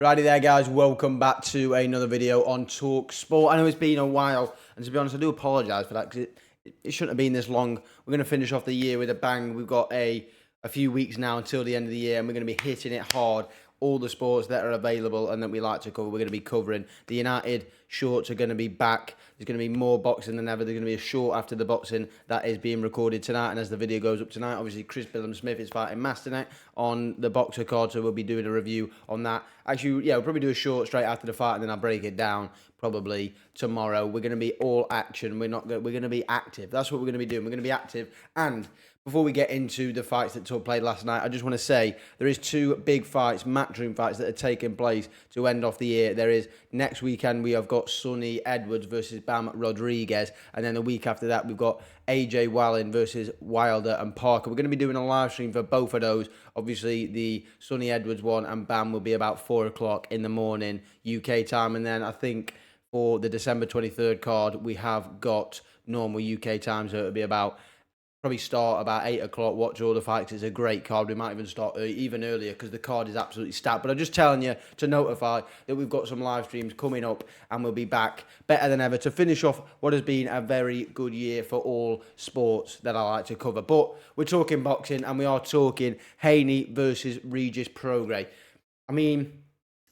Righty there, guys. Welcome back to another video on Talk Sport. I know it's been a while, and to be honest, I do apologise for that because it shouldn't have been this long. We're going to finish off the year with a bang. We've got a few weeks now until the end of the year, and we're going to be hitting it hard. All the sports that are available and that we like to cover, we're going to be covering. The United shorts are going to be back. There's going to be more boxing than ever. There's going to be a short after the boxing that is being recorded tonight. And as the video goes up tonight, obviously Chris Billam-Smith is fighting Masternet on the boxer card, so we'll be doing a review on that. Actually, yeah, we'll probably do a short straight after the fight, and then I'll break it down probably tomorrow. We're going to be all action. We're going to be active. That's what we're going to be doing. We're going to be active. And before we get into the fights that took place last night, I just want to say there is two big fights, matchroom fights that are taking place to end off the year. There is next weekend we have got Sonny Edwards versus Bam Rodriguez, and then the week after that we've got AJ Wallin versus Wilder and Parker. We're going to be doing a live stream for both of those. Obviously the Sonny Edwards one and Bam will be about 4 o'clock in the morning UK time, and then I think for the December 23rd card we have got normal UK time, so it'll be about probably start about 8 o'clock, watch all the fights. It's a great card. We might even start even earlier because the card is absolutely stacked. But I'm just telling you to notify that we've got some live streams coming up and we'll be back better than ever to finish off what has been a very good year for all sports that I like to cover. But we're talking boxing and we are talking Haney versus REGIS PROGRAIS. I mean,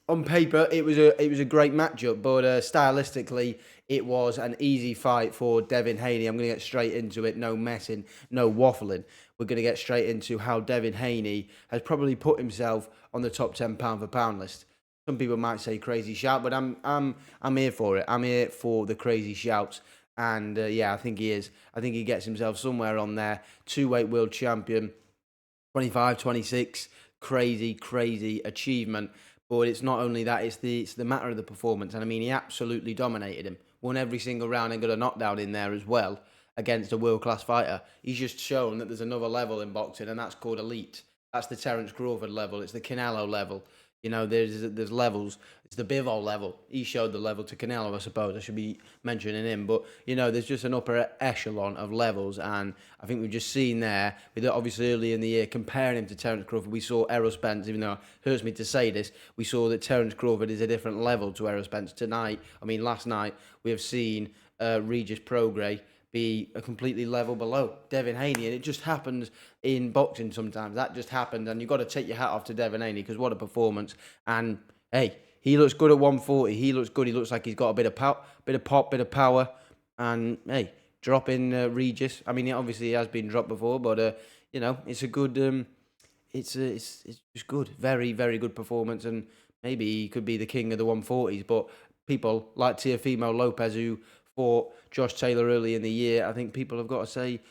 on paper, it was a great matchup, but stylistically, it was an easy fight for Devin Haney. I'm going to get straight into it. No messing, no waffling. We're going to get straight into how Devin Haney has probably put himself on the top 10 pound for pound list. Some people might say crazy shout, but I'm here for it. I'm here for the crazy shouts. And yeah, I think he is. I think he gets himself somewhere on there. 2-weight world champion, 25, 26. Crazy achievement. But it's not only that, it's the matter of the performance. And I mean, he absolutely dominated him. Won every single round and got a knockdown in there as well against a world-class fighter. He's just shown that there's another level in boxing, and that's called elite. That's the Terence Crawford level. It's the Canelo level. You know, there's levels. It's the Bivol level. He showed the level to Canelo, I suppose. I should be mentioning him. But, you know, there's just an upper echelon of levels. And I think we've just seen there, with obviously early in the year, comparing him to Terence Crawford, we saw Errol Spence, even though it hurts me to say this, we saw that Terence Crawford is a different level to Errol Spence. Tonight, I mean, last night, we have seen REGIS PROGRAIS be a completely level below Devin Haney, and it just happens in boxing sometimes. That just happened, and you've got to take your hat off to Devin Haney because what a performance. And hey, he looks good at 140. He looks good. He looks like he's got a bit of pop, bit of power. And hey, dropping REGIS. I mean, obviously he has been dropped before, but you know, it's a good. It's just good. Very good performance, and maybe he could be the king of the 140s. But people like Teofimo Lopez, who fought Josh Taylor early in the year, I think people have got to say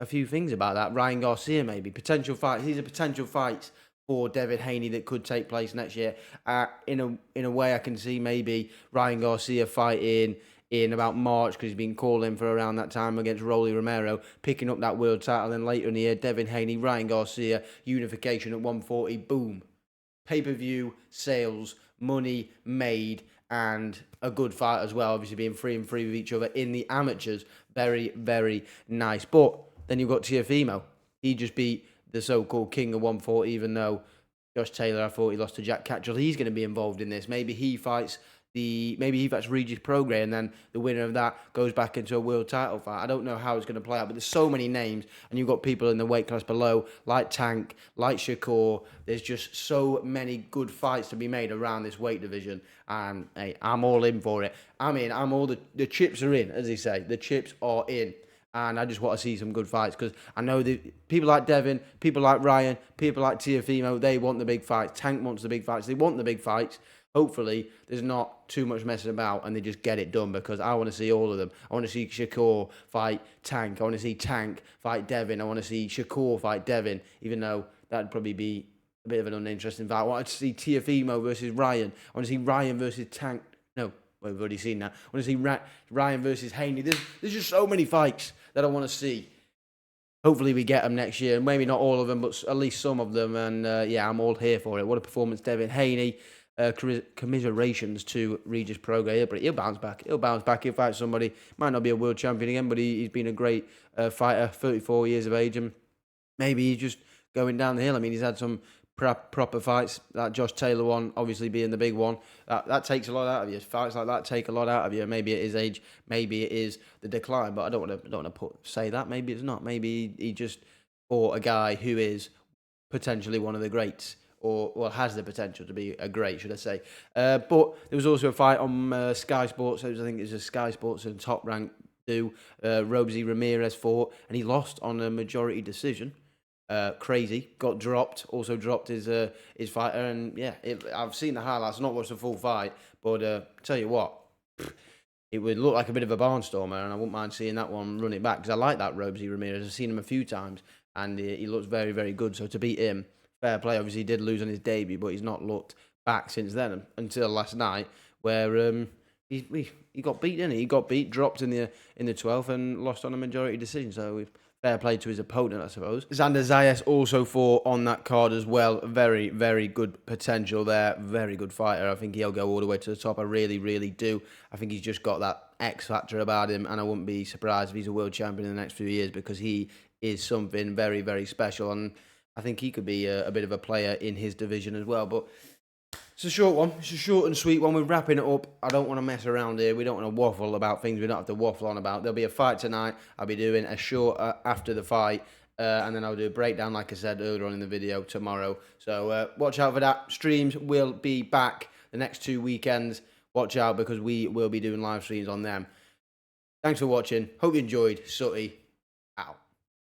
a few things about that. Ryan Garcia, maybe. Potential fights. These are potential fights for Devin Haney that could take place next year. In a way, I can see maybe Ryan Garcia fighting in about March because he's been calling for around that time against Rolly Romero, picking up that world title. And then later in the year, Devin Haney, Ryan Garcia, unification at 140. Boom. Pay-per-view, sales, money made, and a good fight as well, obviously being 3-3 with each other in the amateurs. Very nice. But then you've got Teofimo. He just beat the so-called king of 140, even though Josh Taylor, I thought he lost to Jack Catchell. He's going to be involved in this. Maybe he fights REGIS PROGRAIS, and then the winner of that goes back into a world title fight. I don't know how it's going to play out, but there's so many names, and you've got people in the weight class below, like Tank, like Shakur. There's just so many good fights to be made around this weight division, and hey, I'm all in for it. The chips are in, as they say. The chips are in. And I just want to see some good fights because I know that people like Devin, people like Ryan, people like Teofimo, they want the big fights. Tank wants the big fights. They want the big fights. Hopefully, there's not too much messing about and they just get it done because I want to see all of them. I want to see Shakur fight Tank. I want to see Tank fight Devin. I want to see Shakur fight Devin, even though that'd probably be a bit of an uninteresting fight. I want to see Teofimo versus Ryan. I want to see Ryan versus Tank. No, we've already seen that. I want to see Ryan versus Haney. There's just so many fights that I want to see. Hopefully we get them next year. Maybe not all of them, but at least some of them. And yeah, I'm all here for it. What a performance, Devin Haney. Commiserations to REGIS PROGRAIS, but he'll bounce back. He'll fight somebody. Might not be a world champion again, but he's been a great fighter, 34 years of age, and maybe he's just going down the hill. I mean, he's had some proper fights. That Josh Taylor one, obviously being the big one, that takes a lot out of you. Fights like that take a lot out of you. Maybe it is age, maybe it is the decline, but I don't want to say that. Maybe it's not. Maybe he just fought a guy who is potentially one of the greats, or well, has the potential to be a great, should I say. But there was also a fight on Sky Sports. I think it was a Sky Sports and Top Rank do. Rosie Ramirez fought, and he lost on a majority decision. Crazy, got dropped. Also dropped his fighter, and yeah, I've seen the highlights, not watched the full fight, but tell you what, it would look like a bit of a barnstormer, and I wouldn't mind seeing that one run it back because I like that Rosie Ramirez. I've seen him a few times, and he looks very, very good. So to beat him, fair play. Obviously, he did lose on his debut, but he's not looked back since then until last night, where he got beat, didn't he? He got beat, dropped in the 12th, and lost on a majority decision. So fair play to his opponent, I suppose. Xander Zayas also fought on that card as well. Very, very good potential there. Very good fighter. I think he'll go all the way to the top. I really, really do. I think he's just got that X factor about him, and I wouldn't be surprised if he's a world champion in the next few years because he is something very, very special, and I think he could be a bit of a player in his division as well. But it's a short one. It's a short and sweet one. We're wrapping it up. I don't want to mess around here. We don't want to waffle about things we don't have to waffle on about. There'll be a fight tonight. I'll be doing a short after the fight, and then I'll do a breakdown, like I said earlier on in the video, tomorrow. So watch out for that. Streams will be back the next 2 weekends. Watch out because we will be doing live streams on them. Thanks for watching. Hope you enjoyed. Sutty.